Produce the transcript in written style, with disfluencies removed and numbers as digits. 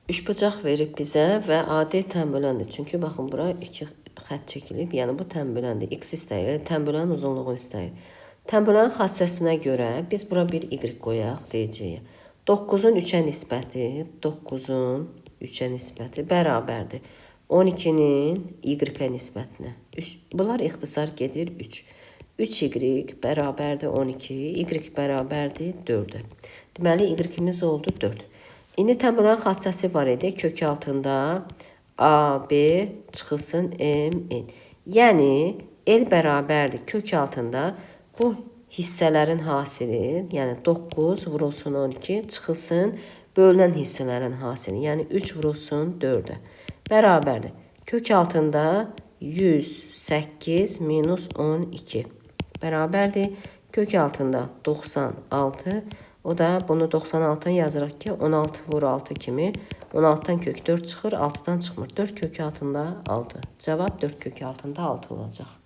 Üçbucaq verib bizə və adi tənböləndir. Çünki baxın, bura 2 xətt çəkilib. Yəni bu tənböləndir. X istəyir, tənbölənin uzunluğunu istəyir. Tənbölənin xassəsinə görə biz bura bir y qoyaq, deyəcəyik. 9-un 3-ə nisbəti, 9-un 3-ə nisbəti bərabərdir 12-nin y-ə nisbətinə. Bunlar ixtisar gedir 3. 3y bərabərdir 12, y bərabərdir 4-ə. Deməli, y-imiz oldu 4. İndi tənbölənin xassəsi var idi. Kök altında A, B çıxılsın M, N. Yəni, L bərabərdir kök altında bu hissələrin hasili, yəni 9 vurulsun 12 çıxılsın bölünən hissələrin hasili, yəni 3 vurulsun 4-ə. Bərabərdir. Kök altında 108 minus 12. Bərabərdir. Kök altında 96. O da bunu 96'dan yazırıq ki 16 vur 6 kimi 16'dan kök 4 çıxır, 6'dan çıxmır. 4 kök altında 6. Cavab 4 kök altında 6 olacaq.